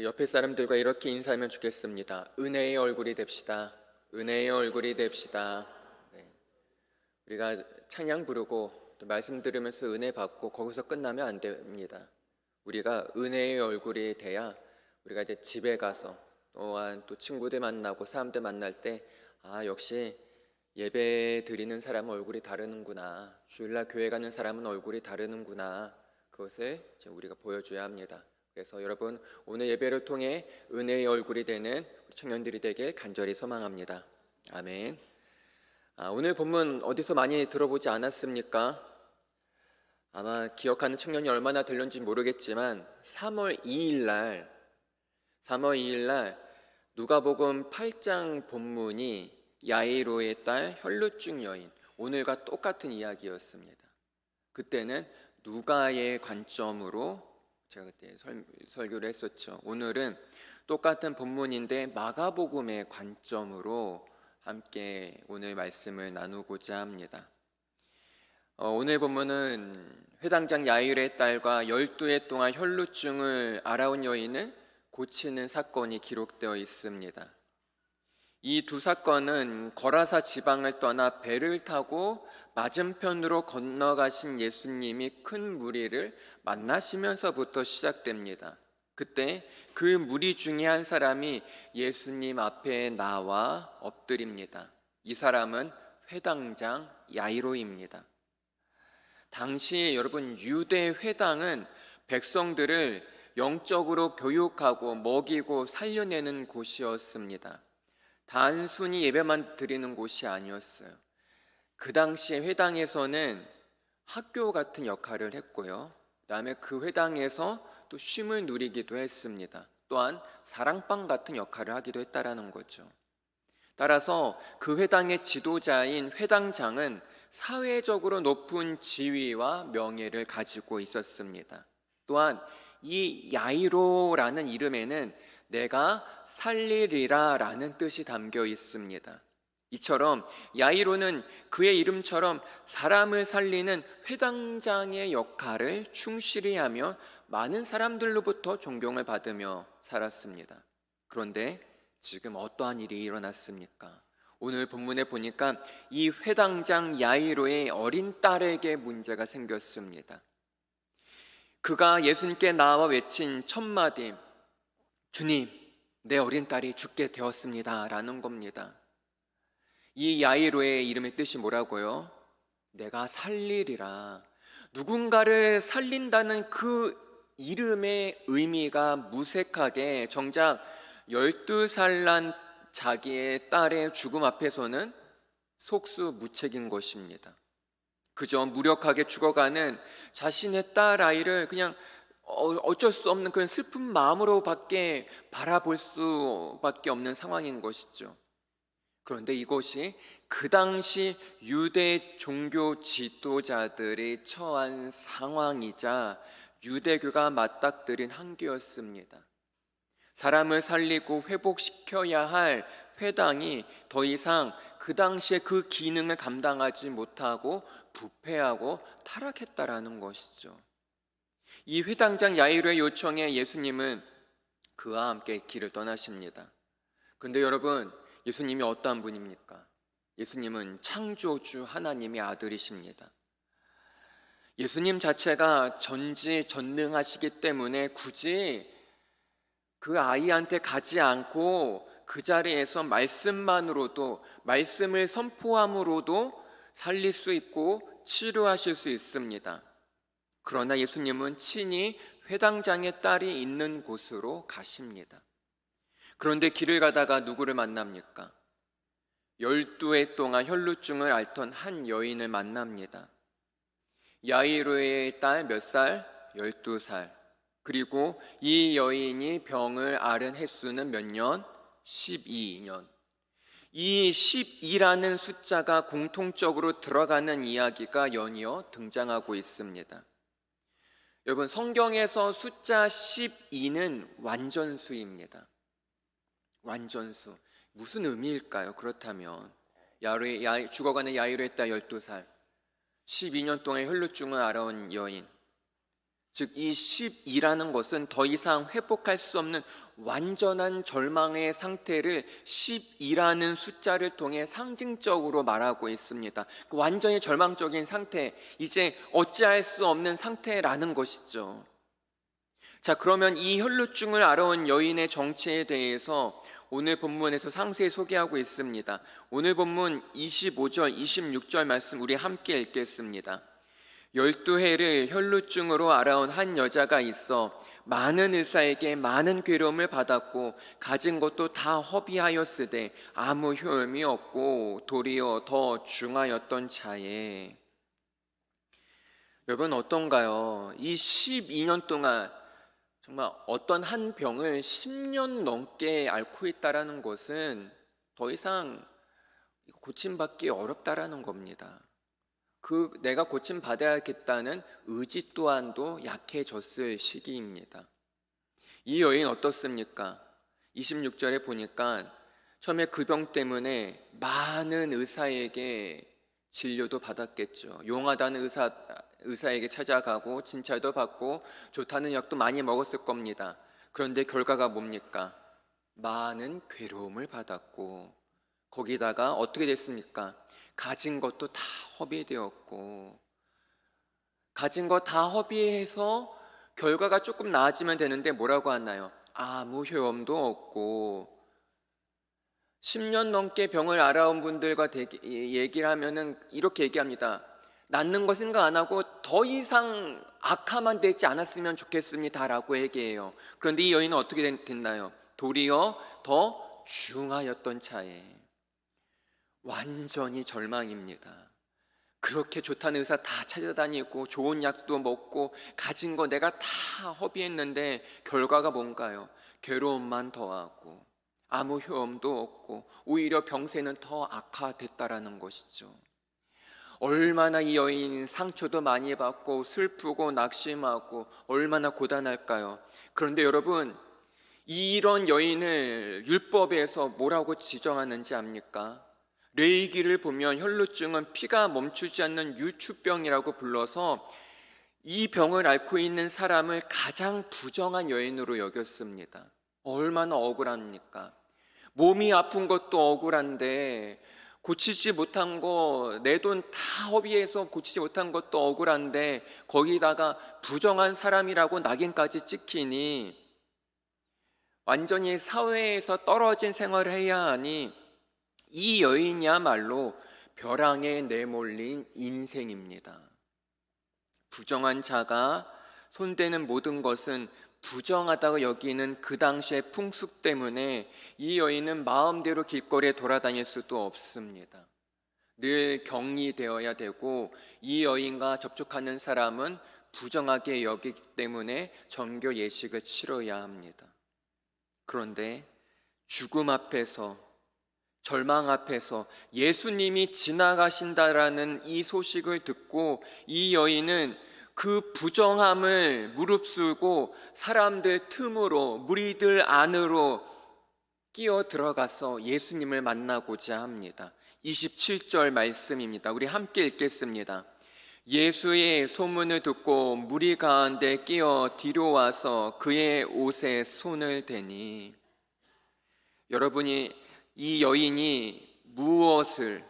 옆에 사람들과 이렇게 인사하면 좋겠습니다. 은혜의 얼굴이 됩시다. 은혜의 얼굴이 됩시다. 네. 우리가 찬양 부르고 또 말씀 들으면서 은혜 받고 거기서 끝나면 안 됩니다. 우리가 은혜의 얼굴이 돼야 우리가 이제 집에 가서 또한 또 친구들 만나고 사람들 만날 때 역시 예배 드리는 사람은 얼굴이 다르는구나, 주일날 교회 가는 사람은 얼굴이 다르는구나, 그것을 이제 우리가 보여줘야 합니다. 그래서 여러분, 오늘 예배를 통해 은혜의 얼굴이 되는 청년들이 되길 간절히 소망합니다. 아멘. 오늘 본문 어디서 많이 들어보지 않았습니까? 아마 기억하는 청년이 얼마나 될는지 모르겠지만 3월 2일 날 누가복음 8장 본문이 야이로의 딸 혈루증 여인, 오늘과 똑같은 이야기였습니다. 그때는 누가의 관점으로 제가 그때 설교를 했었죠. 오늘은 똑같은 본문인데 마가복음의 관점으로 함께 오늘 말씀을 나누고자 합니다. 오늘 본문은 회당장 야이로의 딸과 12해 동안 혈루증을 앓아온 여인을 고치는 사건이 기록되어 있습니다. 이 두 사건은 거라사 지방을 떠나 배를 타고 맞은편으로 건너가신 예수님이 큰 무리를 만나시면서부터 시작됩니다. 그때 그 무리 중에 한 사람이 예수님 앞에 나와 엎드립니다. 이 사람은 회당장 야이로입니다. 당시 여러분, 유대 회당은 백성들을 영적으로 교육하고 먹이고 살려내는 곳이었습니다. 단순히 예배만 드리는 곳이 아니었어요. 그 당시에 회당에서는 학교 같은 역할을 했고요, 그 다음에 그 회당에서 또 쉼을 누리기도 했습니다. 또한 사랑방 같은 역할을 하기도 했다라는 거죠. 따라서 그 회당의 지도자인 회당장은 사회적으로 높은 지위와 명예를 가지고 있었습니다. 또한 이 야이로라는 이름에는 내가 살리리라 라는 뜻이 담겨 있습니다. 이처럼 야이로는 그의 이름처럼 사람을 살리는 회당장의 역할을 충실히 하며 많은 사람들로부터 존경을 받으며 살았습니다. 그런데 지금 어떠한 일이 일어났습니까? 오늘 본문에 보니까 이 회당장 야이로의 어린 딸에게 문제가 생겼습니다. 그가 예수님께 나와 외친 첫 마디, 주님, 내 어린 딸이 죽게 되었습니다 라는 겁니다. 이 야이로의 이름의 뜻이 뭐라고요? 내가 살리리라. 누군가를 살린다는 그 이름의 의미가 무색하게 정작 12살 난 자기의 딸의 죽음 앞에서는 속수무책인 것입니다. 그저 무력하게 죽어가는 자신의 딸 아이를 그냥 어쩔 수 없는 그런 슬픈 마음으로밖에 바라볼 수밖에 없는 상황인 것이죠. 그런데 이것이 그 당시 유대 종교 지도자들이 처한 상황이자 유대교가 맞닥뜨린 한계였습니다. 사람을 살리고 회복시켜야 할 회당이 더 이상 그 당시에 그 기능을 감당하지 못하고 부패하고 타락했다라는 것이죠. 이 회당장 야이로의 요청에 예수님은 그와 함께 길을 떠나십니다. 그런데 여러분, 예수님이 어떠한 분입니까? 예수님은 창조주 하나님의 아들이십니다. 예수님 자체가 전지전능하시기 때문에 굳이 그 아이한테 가지 않고 그 자리에서 말씀을 선포함으로도 살릴 수 있고 치료하실 수 있습니다. 그러나 예수님은 친히 회당장의 딸이 있는 곳으로 가십니다. 그런데 길을 가다가 누구를 만납니까? 12해 동안 혈루증을 앓던 한 여인을 만납니다. 야이로의 딸 몇 살? 12살. 그리고 이 여인이 병을 앓은 횟수는 몇 년? 12년. 이 12라는 숫자가 공통적으로 들어가는 이야기가 연이어 등장하고 있습니다. 여러분, 성경에서 숫자 12는 완전수입니다. 완전수. 무슨 의미일까요? 그렇다면 죽어가는 야이로의 딸 12살, 12년 동안 혈루증을 앓아온 여인, 즉 이 12라는 것은 더 이상 회복할 수 없는 완전한 절망의 상태를 12라는 숫자를 통해 상징적으로 말하고 있습니다. 그 완전히 절망적인 상태, 이제 어찌할 수 없는 상태라는 것이죠. 자, 그러면 이 혈루증을 앓아온 여인의 정체에 대해서 오늘 본문에서 상세히 소개하고 있습니다. 오늘 본문 25절, 26절 말씀 우리 함께 읽겠습니다. 12해를 혈루증으로 앓아온 한 여자가 있어 많은 의사에게 많은 괴로움을 받았고 가진 것도 다 허비하였으되 아무 효험이 없고 도리어 더 중하였던 자에. 여러분 어떤가요? 이 12년 동안 정말 어떤 한 병을 10년 넘게 앓고 있다라는 것은 더 이상 고침받기 어렵다라는 겁니다. 그 내가 고침받아야겠다는 의지 또한도 약해졌을 시기입니다. 이 여인 어떻습니까? 26절에 보니까 처음에 그 병 때문에 많은 의사에게 진료도 받았겠죠. 용하다는 의사에게 찾아가고 진찰도 받고 좋다는 약도 많이 먹었을 겁니다. 그런데 결과가 뭡니까? 많은 괴로움을 받았고 거기다가 어떻게 됐습니까? 가진 것도 다 허비되었고, 가진 거 다 허비해서 결과가 조금 나아지면 되는데 뭐라고 하나요? 아무 효험도 없고. 10년 넘게 병을 앓아온 분들과 얘기를 하면은 이렇게 얘기합니다. 낫는 거 생각 안 하고 더 이상 악화만 되지 않았으면 좋겠습니다 라고 얘기해요. 그런데 이 여인은 어떻게 됐나요? 도리어 더 중하였던 차에. 완전히 절망입니다. 그렇게 좋다는 의사 다 찾아다니고 좋은 약도 먹고 가진 거 내가 다 허비했는데 결과가 뭔가요? 괴로움만 더하고 아무 효험도 없고 오히려 병세는 더 악화됐다라는 것이죠. 얼마나 이 여인 상처도 많이 받고 슬프고 낙심하고 얼마나 고단할까요? 그런데 여러분, 이런 여인을 율법에서 뭐라고 지정하는지 압니까? 레위기를 보면 혈루증은 피가 멈추지 않는 유추병이라고 불러서 이 병을 앓고 있는 사람을 가장 부정한 여인으로 여겼습니다. 얼마나 억울합니까? 몸이 아픈 것도 억울한데 고치지 못한 거, 내 돈 다 허비해서 고치지 못한 것도 억울한데 거기다가 부정한 사람이라고 낙인까지 찍히니 완전히 사회에서 떨어진 생활을 해야 하니 이 여인이야말로 벼랑에 내몰린 인생입니다. 부정한 자가 손대는 모든 것은 부정하다고 여기는 그 당시의 풍습 때문에 이 여인은 마음대로 길거리에 돌아다닐 수도 없습니다. 늘 격리되어야 되고 이 여인과 접촉하는 사람은 부정하게 여기기 때문에 정교 예식을 치러야 합니다. 그런데 죽음 앞에서, 절망 앞에서 예수님이 지나가신다라는 이 소식을 듣고 이 여인은 그 부정함을 무릅쓰고 사람들 틈으로, 무리들 안으로 끼어 들어가서 예수님을 만나고자 합니다. 27절 말씀입니다. 우리 함께 읽겠습니다. 예수의 소문을 듣고 무리 가운데 끼어 뒤로 와서 그의 옷에 손을 대니. 여러분이 이 여인이 무엇을,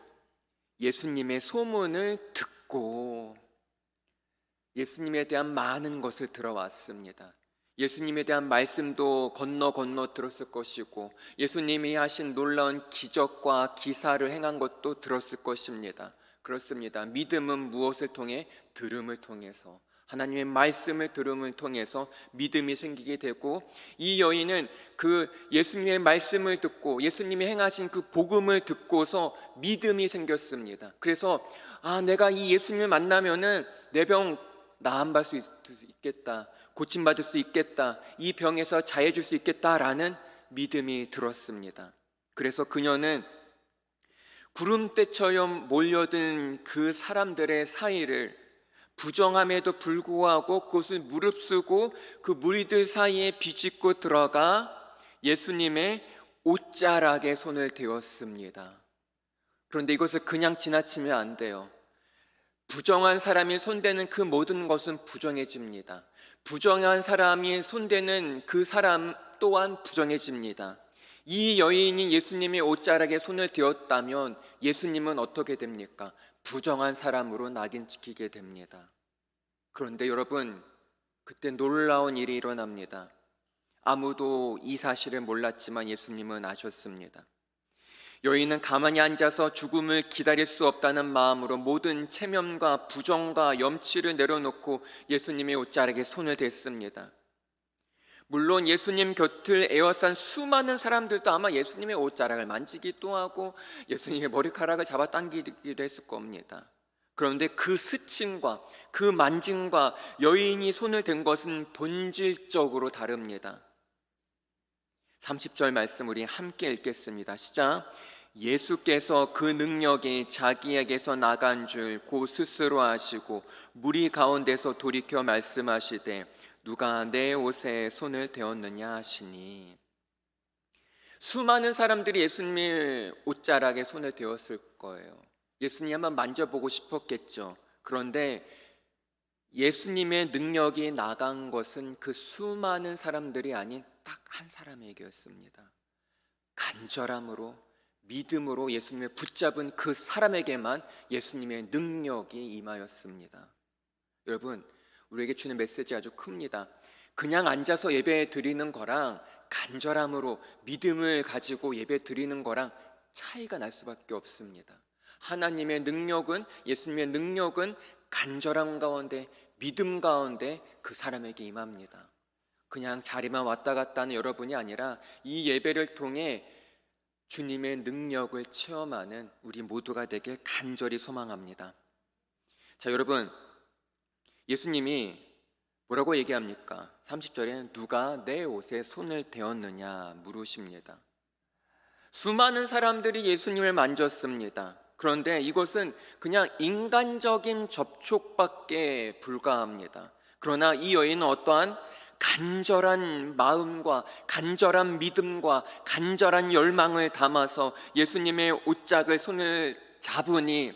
예수님의 소문을 듣고 예수님에 대한 많은 것을 들어왔습니다. 예수님에 대한 말씀도 건너 들었을 것이고 예수님이 하신 놀라운 기적과 기사를 행한 것도 들었을 것입니다. 그렇습니다. 믿음은 무엇을 통해? 들음을 통해서, 하나님의 말씀을 들음을 통해서 믿음이 생기게 되고, 이 여인은 그 예수님의 말씀을 듣고 예수님이 행하신 그 복음을 듣고서 믿음이 생겼습니다. 그래서 내가 이 예수님을 만나면은 내 병 나음받을 수 있겠다, 고침받을 수 있겠다, 이 병에서 자해질 수 있겠다라는 믿음이 들었습니다. 그래서 그녀는 구름대처럼 몰려든 그 사람들의 사이를 부정함에도 불구하고 그것을 무릅쓰고 그 무리들 사이에 비집고 들어가 예수님의 옷자락에 손을 대었습니다. 그런데 이것을 그냥 지나치면 안 돼요. 부정한 사람이 손대는 그 모든 것은 부정해집니다. 부정한 사람이 손대는 그 사람 또한 부정해집니다. 이 여인이 예수님의 옷자락에 손을 대었다면 예수님은 어떻게 됩니까? 부정한 사람으로 낙인 찍히게 됩니다. 그런데 여러분, 그때 놀라운 일이 일어납니다. 아무도 이 사실을 몰랐지만 예수님은 아셨습니다. 여인은 가만히 앉아서 죽음을 기다릴 수 없다는 마음으로 모든 체면과 부정과 염치를 내려놓고 예수님의 옷자락에 손을 댔습니다. 물론 예수님 곁을 에워싼 수많은 사람들도 아마 예수님의 옷자락을 만지기도 하고 예수님의 머리카락을 잡아당기기도 했을 겁니다. 그런데 그 스침과 그 만짐과 여인이 손을 댄 것은 본질적으로 다릅니다. 30절 말씀 우리 함께 읽겠습니다. 시작. 예수께서 그 능력이 자기에게서 나간 줄 곧 스스로 아시고 무리 가운데서 돌이켜 말씀하시되 누가 내 옷에 손을 대었느냐 하시니. 수많은 사람들이 예수님의 옷자락에 손을 대었을 거예요. 예수님 한번 만져보고 싶었겠죠. 그런데 예수님의 능력이 나간 것은 그 수많은 사람들이 아닌 딱 한 사람에게였습니다. 간절함으로 믿음으로 예수님을 붙잡은 그 사람에게만 예수님의 능력이 임하였습니다. 여러분, 우리에게 주는 메시지 아주 큽니다. 그냥 앉아서 예배 드리는 거랑 간절함으로 믿음을 가지고 예배 드리는 거랑 차이가 날 수밖에 없습니다. 하나님의 능력은, 예수님의 능력은 간절함 가운데, 믿음 가운데 그 사람에게 임합니다. 그냥 자리만 왔다 갔다 하는 여러분이 아니라 이 예배를 통해 주님의 능력을 체험하는 우리 모두가 되길 간절히 소망합니다. 자, 여러분, 예수님이 뭐라고 얘기합니까? 30절에 누가 내 옷에 손을 대었느냐 물으십니다. 수많은 사람들이 예수님을 만졌습니다. 그런데 이것은 그냥 인간적인 접촉밖에 불과합니다. 그러나 이 여인은 어떠한 간절한 마음과 간절한 믿음과 간절한 열망을 담아서 예수님의 옷짝을 손을 잡으니,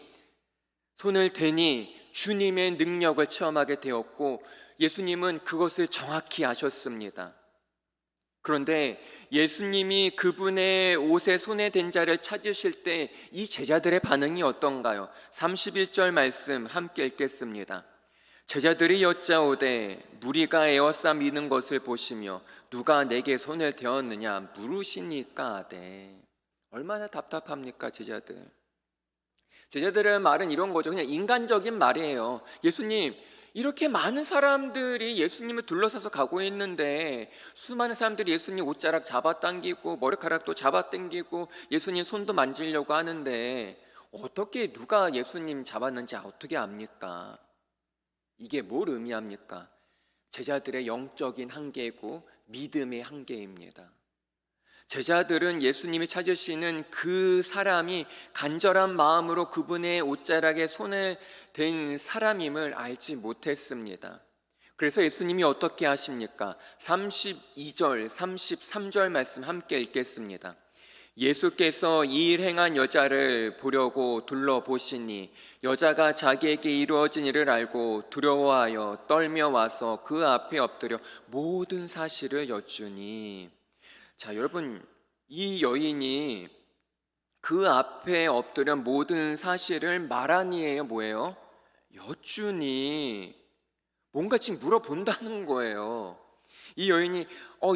손을 대니 주님의 능력을 체험하게 되었고 예수님은 그것을 정확히 아셨습니다. 그런데 예수님이 그분의 옷에 손에 댄 자를 찾으실 때 이 제자들의 반응이 어떤가요? 31절 말씀 함께 읽겠습니다. 제자들이 여짜오되 무리가 에워싸 미는 것을 보시며 누가 내게 손을 대었느냐 물으시니까 하되. 얼마나 답답합니까 제자들. 제자들의 말은 이런 거죠. 그냥 인간적인 말이에요. 예수님, 이렇게 많은 사람들이 예수님을 둘러싸서 가고 있는데 수많은 사람들이 예수님 옷자락 잡아당기고 머리카락도 잡아당기고 예수님 손도 만지려고 하는데 어떻게 누가 예수님 잡았는지 어떻게 압니까? 이게 뭘 의미합니까? 제자들의 영적인 한계이고 믿음의 한계입니다. 제자들은 예수님이 찾으시는 그 사람이 간절한 마음으로 그분의 옷자락에 손을 댄 사람임을 알지 못했습니다. 그래서 예수님이 어떻게 하십니까? 32절, 33절 말씀 함께 읽겠습니다. 예수께서 이 일 행한 여자를 보려고 둘러보시니 여자가 자기에게 이루어진 일을 알고 두려워하여 떨며 와서 그 앞에 엎드려 모든 사실을 여쭈니. 자, 여러분, 이 여인이 그 앞에 엎드려 모든 사실을 말하니에요. 뭐예요? 여쭈니. 뭔가 지금 물어본다는 거예요. 이 여인이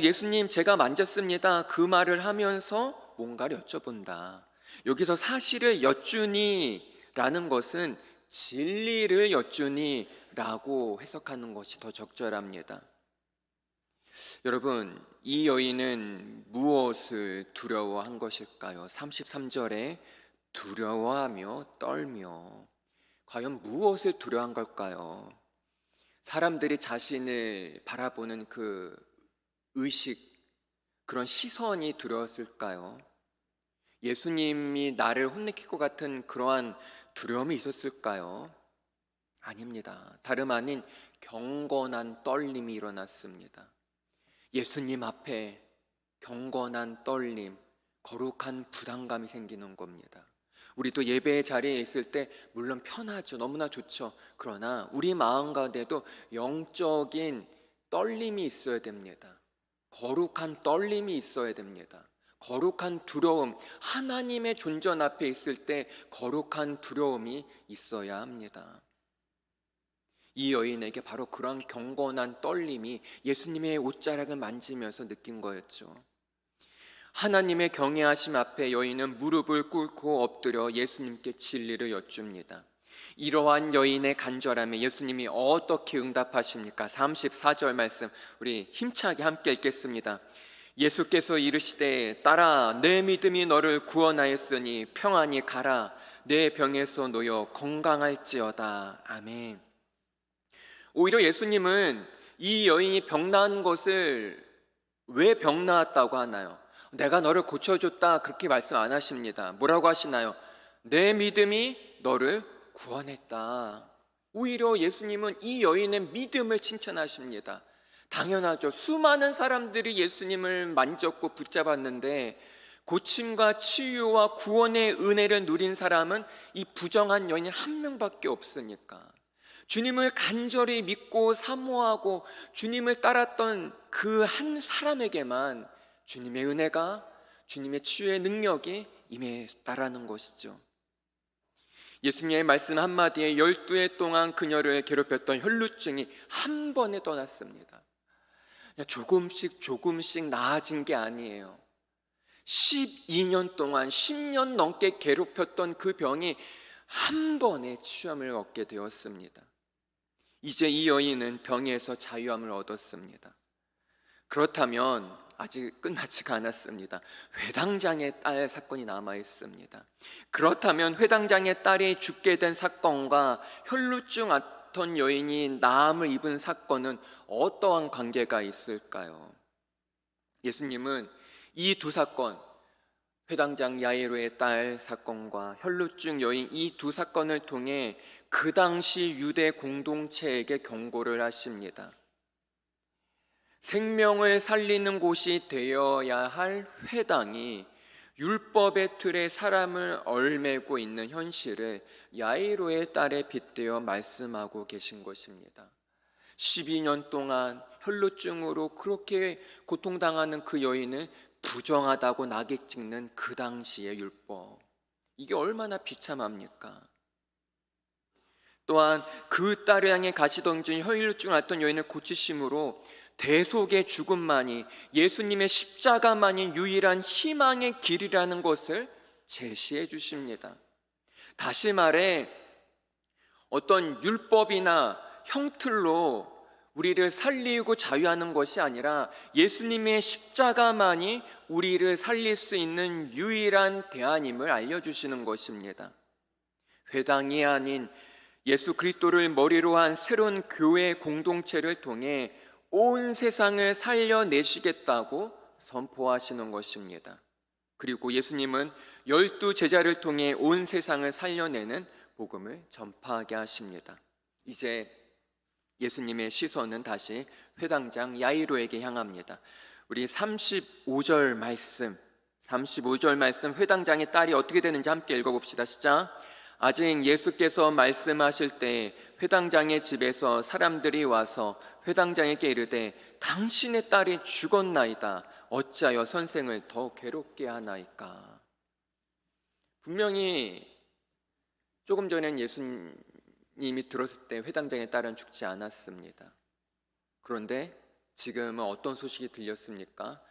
예수님 제가 만졌습니다 그 말을 하면서 뭔가를 여쭤본다. 여기서 사실을 여쭈니 라는 것은 진리를 여쭈니 라고 해석하는 것이 더 적절합니다. 여러분, 이 여인은 무엇을 두려워한 것일까요? 33절에 두려워하며 떨며. 과연 무엇을 두려워한 걸까요? 사람들이 자신을 바라보는 그 의식, 그런 시선이 두려웠을까요? 예수님이 나를 혼내킬 것 같은 그러한 두려움이 있었을까요? 아닙니다. 다름 아닌 경건한 떨림이 일어났습니다. 예수님 앞에 경건한 떨림, 거룩한 부담감이 생기는 겁니다. 우리도 예배의 자리에 있을 때 물론 편하죠. 너무나 좋죠. 그러나 우리 마음 가운데도 영적인 떨림이 있어야 됩니다. 거룩한 떨림이 있어야 됩니다. 거룩한 두려움, 하나님의 존전 앞에 있을 때 거룩한 두려움이 있어야 합니다. 이 여인에게 바로 그러한 경건한 떨림이 예수님의 옷자락을 만지면서 느낀 거였죠. 하나님의 경외하심 앞에 여인은 무릎을 꿇고 엎드려 예수님께 진리를 여쭙니다. 이러한 여인의 간절함에 예수님이 어떻게 응답하십니까? 34절 말씀 우리 힘차게 함께 읽겠습니다. 예수께서 이르시되 딸아 내 믿음이 너를 구원하였으니 평안히 가라 내 병에서 놓여 건강할지어다. 아멘. 오히려 예수님은 이 여인이 병 나은 것을 왜 병 나았다고 하나요? 내가 너를 고쳐줬다 그렇게 말씀 안 하십니다. 뭐라고 하시나요? 내 믿음이 너를 구원했다. 오히려 예수님은 이 여인의 믿음을 칭찬하십니다. 당연하죠. 수많은 사람들이 예수님을 만졌고 붙잡았는데 고침과 치유와 구원의 은혜를 누린 사람은 이 부정한 여인 한 명밖에 없으니까 주님을 간절히 믿고 사모하고 주님을 따랐던 그 한 사람에게만 주님의 은혜가, 주님의 치유의 능력이 임했다라는 것이죠. 예수님의 말씀 한마디에 12해 동안 그녀를 괴롭혔던 혈루증이 한 번에 떠났습니다. 조금씩 나아진 게 아니에요. 12년 동안 10년 넘게 괴롭혔던 그 병이 한 번에 치유함을 얻게 되었습니다. 이제 이 여인은 병에서 자유함을 얻었습니다. 그렇다면 아직 끝나지가 않았습니다. 회당장의 딸 사건이 남아 있습니다. 그렇다면 회당장의 딸이 죽게 된 사건과 혈루증 앓던 여인이 나음을 입은 사건은 어떠한 관계가 있을까요? 예수님은 이 두 사건, 회당장 야이로의 딸 사건과 혈루증 여인 이 두 사건을 통해 그 당시 유대 공동체에게 경고를 하십니다. 생명을 살리는 곳이 되어야 할 회당이 율법의 틀에 사람을 얽매고 있는 현실을 야이로의 딸에 빗대어 말씀하고 계신 것입니다. 12년 동안 혈루증으로 그렇게 고통당하는 그 여인을 부정하다고 낙에 찍는 그 당시의 율법, 이게 얼마나 비참합니까? 또한 그 딸을 향해 가시던진 혈루증 앓던 여인을 고치심으로 대속의 죽음만이, 예수님의 십자가만이 유일한 희망의 길이라는 것을 제시해 주십니다. 다시 말해 어떤 율법이나 형틀로 우리를 살리고 자유하는 것이 아니라 예수님의 십자가만이 우리를 살릴 수 있는 유일한 대안임을 알려주시는 것입니다. 회당이 아닌 예수 그리스도를 머리로 한 새로운 교회 공동체를 통해 온 세상을 살려내시겠다고 선포하시는 것입니다. 그리고 예수님은 12 제자를 통해 온 세상을 살려내는 복음을 전파하게 하십니다. 이제 예수님의 시선은 다시 회당장 야이로에게 향합니다. 우리 35절 말씀 회당장의 딸이 어떻게 되는지 함께 읽어봅시다. 시작. 아직 예수께서 말씀하실 때 회당장의 집에서 사람들이 와서 회당장에게 이르되 당신의 딸이 죽었나이다. 어찌하여 선생을 더 괴롭게 하나이까? 분명히 조금 전엔 예수님이 들었을 때 회당장의 딸은 죽지 않았습니다. 그런데 지금은 어떤 소식이 들렸습니까?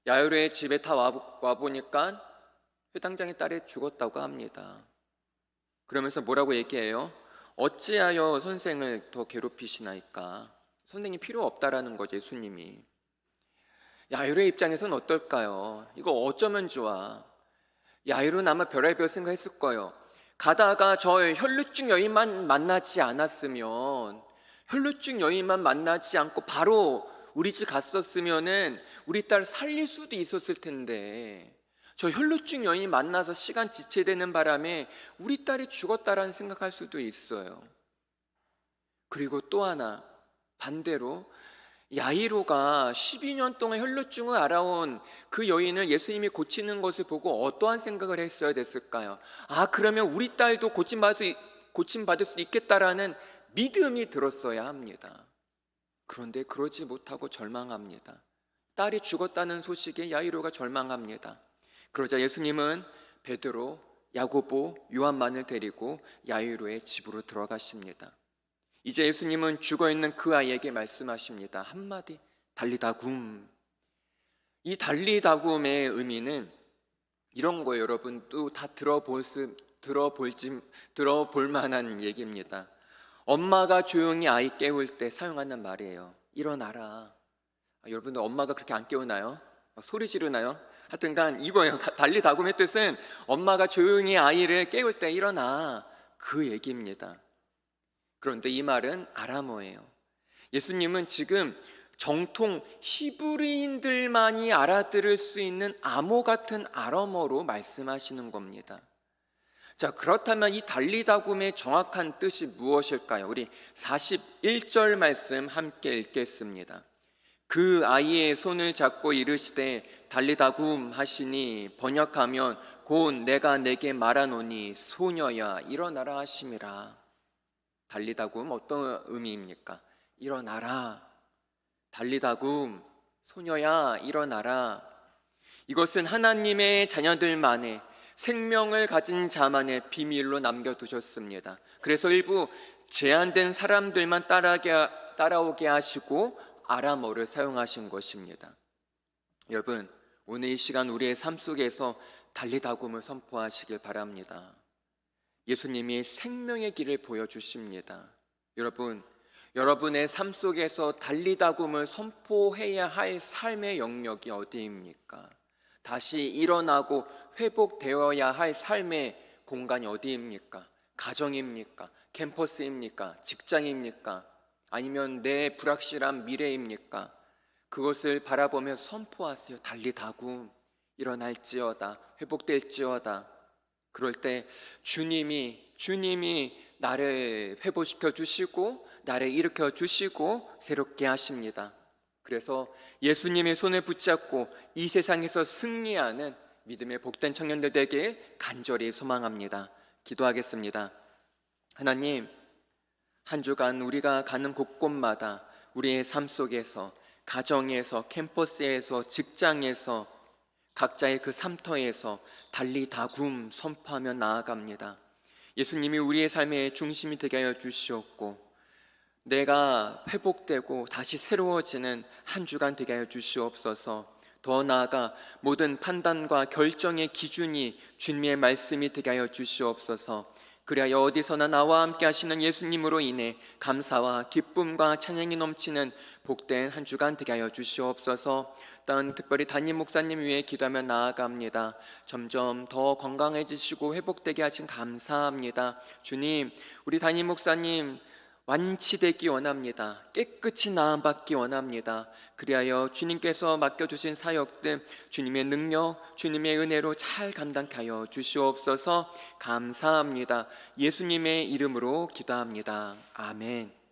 야이로의 집에 다 와보니까 회당장의 딸이 죽었다고 합니다. 그러면서 뭐라고 얘기해요? 어찌하여 선생을 더 괴롭히시나이까? 선생이 필요 없다라는 거죠, 예수님이. 야이로의 입장에서는 어떨까요? 이거 어쩌면 좋아. 야이로는 아마 별의별 생각했을 거예요. 가다가 저 혈루증 여인만 만나지 않았으면, 혈루증 여인만 만나지 않고 바로 우리 집 갔었으면은 우리 딸 살릴 수도 있었을 텐데, 저 혈루증 여인이 만나서 시간 지체되는 바람에 우리 딸이 죽었다라는 생각할 수도 있어요. 그리고 또 하나, 반대로 야이로가 12년 동안 혈루증을 앓아온 그 여인을 예수님이 고치는 것을 보고 어떠한 생각을 했어야 됐을까요? 아, 그러면 우리 딸도 고침받을 수 있겠다라는 믿음이 들었어야 합니다. 그런데 그러지 못하고 절망합니다. 딸이 죽었다는 소식에 야이로가 절망합니다. 그러자 예수님은 베드로, 야고보, 요한만을 데리고 야이로의 집으로 들어가십니다. 이제 예수님은 죽어있는 그 아이에게 말씀하십니다. 한마디, 달리다굼. 이 달리다굼의 의미는 이런 거예요. 여러분 또 다 들어볼 만한 얘기입니다. 엄마가 조용히 아이 깨울 때 사용하는 말이에요. 일어나라. 여러분들 엄마가 그렇게 안 깨우나요? 소리 지르나요? 하여튼간 이거예요. 달리다굼의 뜻은 엄마가 조용히 아이를 깨울 때 일어나, 그 얘기입니다. 그런데 이 말은 아람어예요. 예수님은 지금 정통 히브리인들만이 알아들을 수 있는 암호 같은 아람어로 말씀하시는 겁니다. 자, 그렇다면 이 달리다굼의 정확한 뜻이 무엇일까요? 우리 41절 말씀 함께 읽겠습니다. 그 아이의 손을 잡고 이르시되 달리다굼 하시니 번역하면 곧 내가 내게 말하노니 소녀야 일어나라 하심이라. 달리다굼 어떤 의미입니까? 일어나라. 달리다굼, 소녀야 일어나라. 이것은 하나님의 자녀들만의 생명을 가진 자만의 비밀로 남겨두셨습니다. 그래서 일부 제한된 사람들만 따라오게 하시고 아람어를 사용하신 것입니다. 여러분, 오늘 이 시간 우리의 삶 속에서 달리다굼을 선포하시길 바랍니다. 예수님이 생명의 길을 보여주십니다. 여러분, 여러분의 삶 속에서 달리다굼을 선포해야 할 삶의 영역이 어디입니까? 다시 일어나고 회복되어야 할 삶의 공간이 어디입니까? 가정입니까? 캠퍼스입니까? 직장입니까? 아니면 내 불확실한 미래입니까? 그것을 바라보며 선포하세요. 달리다굼, 일어날지어다, 회복될지어다. 그럴 때 주님이 나를 회복시켜 주시고 나를 일으켜 주시고 새롭게 하십니다. 그래서 예수님의 손을 붙잡고 이 세상에서 승리하는 믿음의 복된 청년들 되게 간절히 소망합니다. 기도하겠습니다. 하나님, 한 주간 우리가 가는 곳곳마다 우리의 삶 속에서, 가정에서, 캠퍼스에서, 직장에서, 각자의 그 삶터에서 달리다굼 선포하며 나아갑니다. 예수님이 우리의 삶의 중심이 되게 하여 주시옵고 내가 회복되고 다시 새로워지는 한 주간 되게 하여 주시옵소서. 더 나아가 모든 판단과 결정의 기준이 주님의 말씀이 되게 하여 주시옵소서. 그리하여 어디서나 나와 함께 하시는 예수님으로 인해 감사와 기쁨과 찬양이 넘치는 복된 한 주간 되게 하여 주시옵소서. 또한 특별히 담임 목사님 위해 기도하며 나아갑니다. 점점 더 건강해지시고 회복되게 하신 감사합니다. 주님, 우리 담임 목사님 완치되기 원합니다. 깨끗이 나음받기 원합니다. 그리하여 주님께서 맡겨주신 사역들 주님의 능력, 주님의 은혜로 잘 감당케 하여 주시옵소서. 감사합니다. 예수님의 이름으로 기도합니다. 아멘.